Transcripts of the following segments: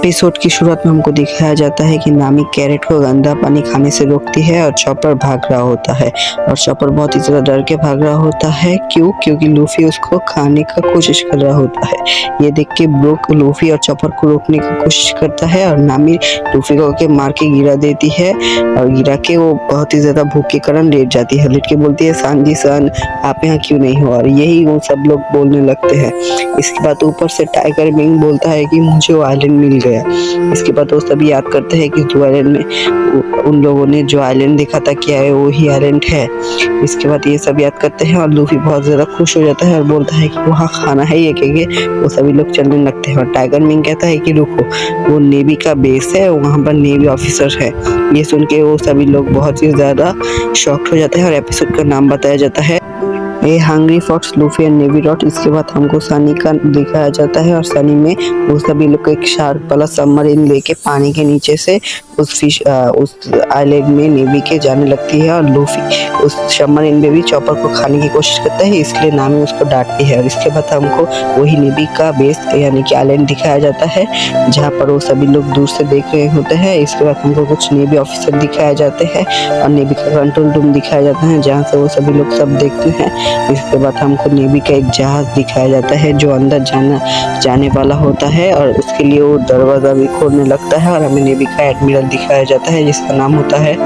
Episode की शुरुआत में हमको दिखाया जाता है कि नामी कैरेट को गंदा पानी खाने से रोकती है और चॉपर भाग रहा होता है। और चॉपर बहुत ही ज्यादा डर के भाग रहा होता है। क्योंकि लूफी उसको खाने का कोशिश कर रहा होता है। ये देख के ब्रूक लूफी और चॉपर को रोकने की कोशिश करता है और नामी लूफी को के मार के गिरा देती है और गिरा के वो बहुत ही ज्यादा भूख के कारण लेट जाती है। लेट के बोलती है, सान जी सान, आप यहाँ क्यों नहीं हो? और यही वो सब लोग बोलने लगते हैं। इसके बाद ऊपर से टाइगर विंग बोलता है कि मुझे वो आइलैंड मिल गया। इसके बाद वो सभी याद करते हैं कि जो आइलैंड में उन लोगों ने जो आइलैंड देखा था क्या है, वो ही आइलैंड है। इसके बाद ये सब याद करते हैं और लूफी बहुत ज्यादा खुश हो जाता है और बोलता है कि वहाँ खाना है। ये कह के वो सभी लोग चलने लगते हैं और टाइगर विंग कहता है कि रुको, वो नेवी का बेस है, वहाँ पर नेवी ऑफिसर है। ये सुन के वो सभी लोग बहुत ही ज्यादा शॉक्ड हो जाते हैं और एपिसोड का नाम बताया जाता है a hungry fox Luffy and navy dot. इसके बाद हमको सनी का दिखाया जाता है और सनी में वो सभी लोग एक शार्क वाला सबमरीन लेके पानी के नीचे से उस आइलैंड में नेवी के जाने लगती है और लूफी उस सबमरीन में भी चॉपर को खाने की कोशिश करता है, इसलिए नामी उसको डांटती है। और इसके बाद हमको वही नेवी का बेस यानी कि आइलैंड दिखाया जाता है जहाँ पर वो सभी लोग दूर से देख रहे होते हैं। इसके बाद हमको कुछ नेवी ऑफिसर दिखाए जाते हैं और नेवी का कंट्रोल रूम दिखाया जाता है जहाँ से वो सभी लोग सब देखते हैं। इसके बाद हमको नेवी का एक जहाज दिखाया जाता है जो अंदर जाने वाला होता है और उसके लिए वो दरवाजा भी खोलने लगता है और हमें नेवी का एडमिरल दिखाया जाता है जिसका नाम होता है,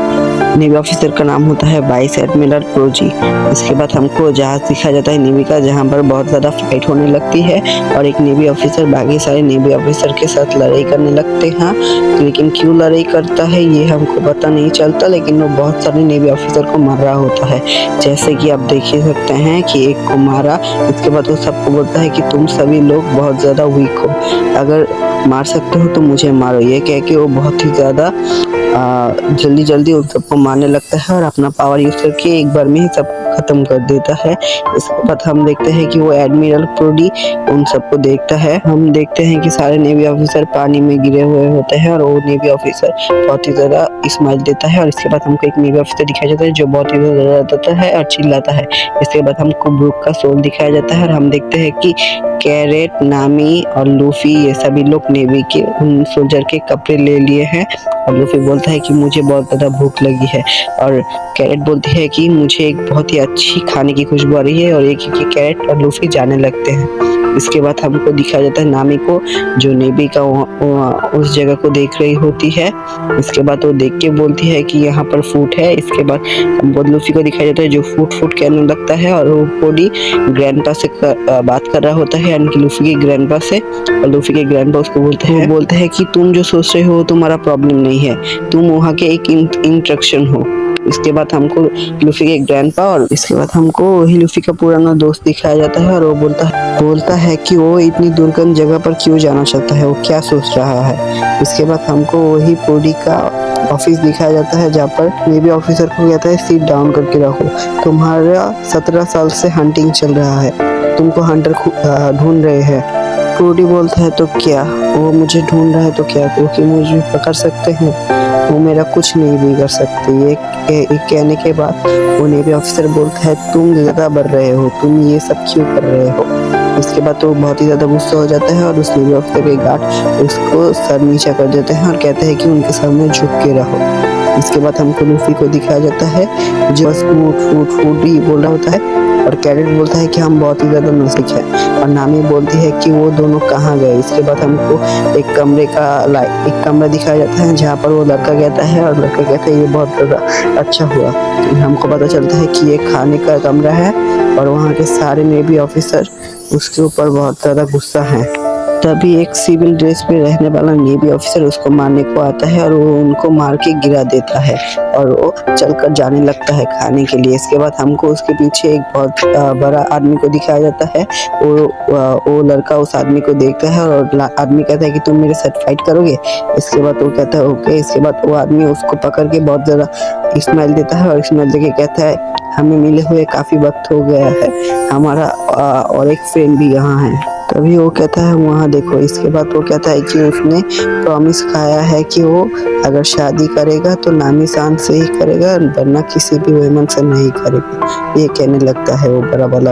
नेवी ऑफिसर का नाम होता है वाइस एडमिरल प्रोजी। इसके बाद हमको जहाज दिखाया जाता है नेवी का जहाँ पर बहुत ज़्यादा फाइट होने लगती है और एक नेवी ऑफिसर बाकी सारे नेवी ऑफिसर के साथ लड़ाई करने लगते हैं। लेकिन क्यों लड़ाई करता है ये हमको पता नहीं चलता, लेकिन वो बहुत सारे नेवी ऑफिसर को मार रहा होता है। जैसे कि आप देख ही सकते हैं कि एक को मारा। इसके बाद वो सबको बोलता है कि तुम सभी लोग बहुत ज़्यादा वीक हो, अगर मार सकते हो तो मुझे मारो। ये कह के वो बहुत ही ज़्यादा जल्दी जल्दी उन सबको मारने लगता है और अपना पावर यूज करके एक बार में ही सब खत्म कर देता है। इसके बाद हम देखते हैं कि वो एडमिरल प्रोडी उन सबको देखता है। हम देखते हैं कि सारे नेवी ऑफिसर पानी में गिरे हुए होते हैं और वो नेवी ऑफिसर बहुत ही ज्यादा स्माइल देता है। और इसके बाद हमको एक नेवी ऑफिसर दिखाया जाता है जो बहुत ही ज्यादा डरता है और चिल्लाता है। इसके बाद हमको ब्रूक का सोल दिखाया जाता है और हम देखते हैं कि कैरेट, नामी और लूफी ये सभी लोग नेवी के उन सोल्जर के कपड़े ले लिए हैं और लूफी बोलता है कि मुझे बहुत ज़्यादा भूख लगी है और कैरेट बोलती है कि मुझे एक बहुत ही अच्छी खाने की खुशबू आ रही है और एक कैरेट और लूफी जाने लगते हैं। इसके बाद हमको दिखाया जाता है नामी को जो नेवी का उस जगह को देख रही होती है। इसके बाद वो देख के बोलती है कि यहाँ पर फूड है। इसके बाद लूफी को दिखाया जाता है जो फूड कहने लगता है और वो पोडी ग्रैंडपा से बात कर रहा होता है यानी कि लूफी के ग्रैंडपा से। और लूफी के ग्रैंडपा उसको बोलते हैं कि तुम जो सोच रहे हो तुम्हारा प्रॉब्लम नहीं है, तुम वहाँ के एक इंस्ट्रक्शन हो। इसके बाद हमको लूफी के ग्रैंडपा और इसके बाद हमको वही लूफी का पुराना दोस्त दिखाया जाता है और वो बोलता है कि वो इतनी दुर्गम जगह पर क्यों जाना चाहता है, वो क्या सोच रहा है। इसके बाद हमको वही पोडी का ऑफिस दिखाया जाता है जहाँ पर नेवी ऑफिसर को कहता है सीट डाउन करके रखो, तुम्हारा 17 साल से हंटिंग चल रहा है, तुमको हंटर ढूंढ रहे हैं। पोडी बोलता है तो क्या, वो मुझे ढूंढ रहा है तो क्या, क्योंकि मुझे पकड़ सकते हैं, वो मेरा कुछ नहीं भी कर सकते। ये कहने के बाद वो नेवी ऑफिसर बोलता है तुम ज्यादा बढ़ रहे हो, तुम ये सब क्यों कर रहे हो। इसके बाद तो बहुत ही ज्यादा गुस्सा हो जाता है और उस नेवी ऑफिसर के गार्ड उसको सर नीचा कर देते हैं और कहते हैं कि उनके सामने झुक के रहो। इसके बाद हमको लूफी को दिखाया जाता है जो फूड ही बोल रहा होता है और कैडेट बोलता है कि हम बहुत ही ज्यादा नसीब है और नामी बोलती है कि वो दोनों कहाँ गए। इसके बाद हमको एक कमरा दिखाया जाता है जहाँ पर वो लड़का कहता है और लड़का कहता है ये बहुत ज्यादा अच्छा हुआ। हमको पता चलता है कि ये खाने का कमरा है और वहाँ के सारे नेवी ऑफिसर उसके ऊपर बहुत ज्यादा गुस्सा है। तभी एक सिविल ड्रेस में रहने वाला नेवी ऑफिसर उसको मारने को आता है और वो उनको मार के गिरा देता है और वो चलकर जाने लगता है खाने के लिए। इसके बाद हमको उसके पीछे एक बहुत बड़ा आदमी को दिखाया जाता है। वो लड़का उस आदमी को देखता है और आदमी कहता है कि तुम मेरे साथ फाइट करोगे। इसके बाद वो कहता है ओके। इसके बाद वो आदमी उसको पकड़ के बहुत ज़्यादा स्माइल देता है और स्माइल देके कहता है हमें मिले हुए काफ़ी वक्त हो गया है, हमारा और एक फ्रेंड भी यहाँ है। तभी वो कहता है वहाँ देखो। इसके बाद वो कहता है कि उसने प्रॉमिस खाया है कि वो अगर शादी करेगा तो नामी सान से ही करेगा वरना किसी भी वुमन से नहीं करेगा। ये कहने लगता है वो बड़ा वाला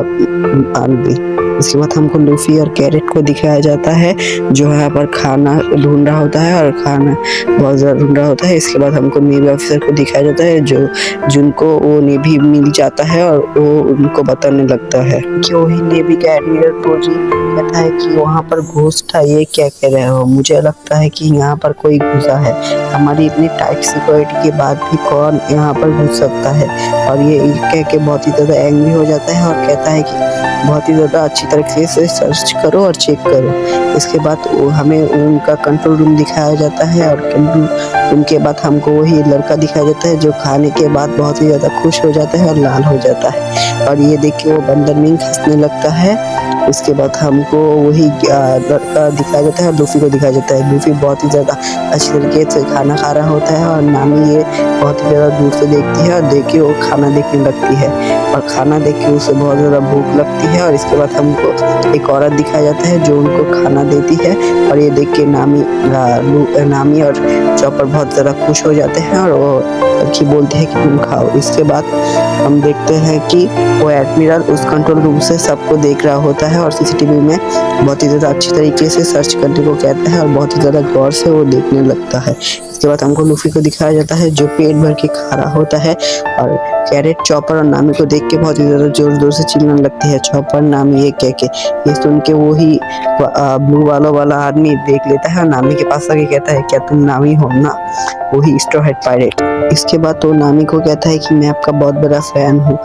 आदमी। इसके बाद हमको लूफी और कैरेट को दिखाया जाता है जो यहाँ पर खाना ढूंढ रहा होता है और खाना बहुत ज़्यादा ढूंढ रहा होता है। इसके बाद हमको नेवी ऑफिसर को दिखाया जाता है जो जिनको वो नेवी मिल जाता है और वो उनको बताने लगता है कि वही नेवी का एडमिरल टोजी कहता है कि वहाँ पर घुस था, ये क्या कह रहे हो, मुझे लगता है कि यहाँ पर कोई घुसा है, हमारी इतनी टाइट सिक्योरिटी के बाद भी कौन यहाँ पर घुस सकता है। और ये कह के बहुत ही ज़्यादा एंग्री हो जाता है और कहता है कि बहुत ही ज़्यादा अच्छी तरीके से सर्च करो और चेक करो। इसके बाद हमें उनका कंट्रोल रूम दिखाया जाता है और कंट्रोल रूम के बाद हमको वही लड़का दिखाया जाता है जो खाने के बाद बहुत ही ज़्यादा खुश हो जाता है और लाल हो जाता है और ये देख के वो बंदर मिंक हंसने लगता है। इसके बाद हमको वही लड़का दिखाया जाता है और लूफी को दिखाया जाता है। लूफी बहुत ही ज़्यादा अच्छी तरीके से खाना खा रहा होता है और नामी ये बहुत ही ज़्यादा दूर से देखती है और देख के वो खाना देखने लगती है और खाना देख के उसे बहुत ज़्यादा भूख लगती है। और इसके बाद हमको एक औरत दिखाया जाता है जो उनको खाना देती है और ये देख के नामी और चॉपर बहुत ज़्यादा खुश हो जाते हैं और वो लड़की बोलते हैं कि तुम खाओ। इसके बाद हम देखते हैं कि वो एडमिरल उस कंट्रोल रूम से सबको देख रहा होता है और सीसीटीवी में बहुत ही ज़्यादा अच्छी तरीके से सर्च करने को कहता है और बहुत ही ज़्यादा गौर से वो देखने लगता है। इसके बाद हमको लूफी को दिखाया जाता है जो पेट भर के खा रहा होता है और कैरेट चॉपर और नामी को देख के बहुत ही ज़्यादा जोर जोर से चिल्लाने लगती है। चॉपर नामी ये कह के, ये सुन के वही ब्लू वाला आदमी देख लेता है और नामी के पास आके कहता है क्या तुम नामी हो ना, वही स्ट्रॉ हेड पायरेट। इसके बाद तो नामी को कहता है कि मैं आपका बहुत बड़ा फैन हूँ।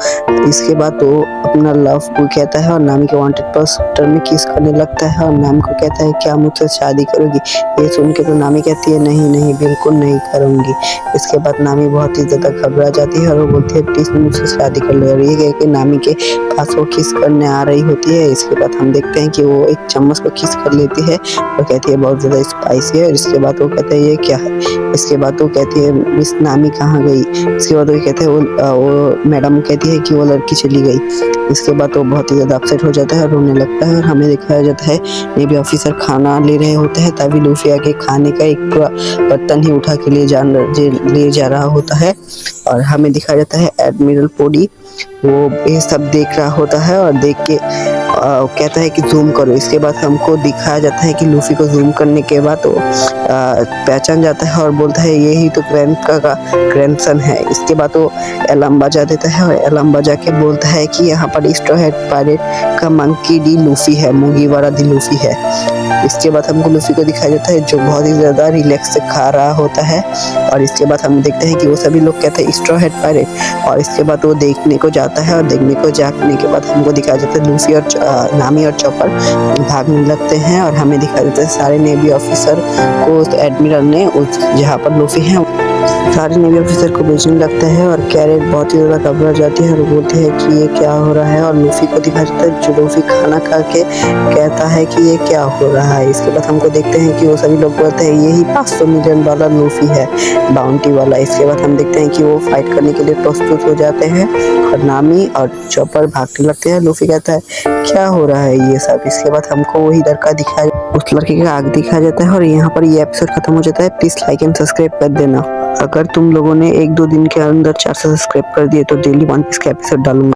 इसके बाद वो अपना लव को कहता है और नामी के वांटेड पोस्टर में किस करने लगता है और नामी को कहता है क्या मुझसे शादी करोगी। ये सुन के तो नामी कहती है नहीं नहीं बिल्कुल नहीं करूँगी। इसके बाद नामी बहुत ही ज़्यादा घबरा जाती है और वो बोलती है प्लीज़ मुझसे शादी कर लो और ये कह के नामी के पास वो किस करने आ रही होती है। इसके बाद हम देखते हैं कि वो एक चम्मच को किस कर लेती है और कहती है बहुत ज़्यादा स्पाइसी है। और इसके बाद वो कहता है ये क्या है। इसके बाद वो कहती है मिस नामी कहाँ गई। इसके बाद वो कहते हैं वो मैडम कहती है कि वो लड़की चली गई। इसके बाद वो बहुत ही ज़्यादा अपसेट हो जाता है और रोने लगता है और हमें दिखाया जाता है नेवी ऑफिसर खाना ले रहे होते हैं तभी लूफी आके खाने का एक पूरा बर्तन ही उठा के ले जा रहा होता है और हमें दिखाया जाता है एडमिरल पोडी वो ये सब देख रहा होता है और देख के कहता है कि जूम करो। इसके बाद हमको दिखाया जाता है कि लूफी को जूम करने के बाद वो पहचान जाता है और बोलता है यही तो का ग्रैंडसन है। इसके बाद वो अलार्म बजा देता है और अलार्म बजा के बोलता है कि यहाँ पर स्ट्रॉ हेड पायरेट का मंकी डी लूफी है, मुगीवारा डी लूफी है। इसके बाद हमको लूफी को दिखाया जाता है जो बहुत ही ज़्यादा रिलैक्स से खा रहा होता है और इसके बाद हम देखते हैं कि वो सभी लोग कहते हैं स्ट्रॉ हेड पायरेट और इसके बाद वो देखने को जाता है और देखने को जाने के बाद हमको दिखाया जाता है लूफी और नामी और चॉपर भागने लगते हैं और हमें दिखाया जाता है सारे नेवी ऑफिसर को एडमिरल ने उस जहाँ पर लूफी है सारे नेवी ऑफिसर को भेजने लगता है और कैरेट बहुत ही ज़्यादा घबरा जाती है और बोलते हैं कि ये क्या हो रहा है और लूफी को दिखाया जाता है जो लूफी खाना खा के कहता है कि ये क्या हो रहा है। इसके बाद हमको देखते हैं कि वो सभी लोग बोलते हैं यही 500 मिलियन वाला लूफी है, बाउंटी वाला। इसके बाद हम देखते हैं कि वो फाइट करने के लिए प्रस्तुत हो जाते हैं और नामी और चॉपर भागने लगते हैं। लूफी कहता है क्या हो रहा है ये सब। इसके बाद हमको वही लड़का उस लड़के का आग दिखाया जाता है और यहाँ पर ये एपिसोड खत्म हो जाता है। प्लीज लाइक एंड सब्सक्राइब कर देना। अगर तुम लोगों ने 1-2 दिन के अंदर 400 सब्सक्राइब कर दिए तो डेली 1 पीस का एपिसोड डालूंगा।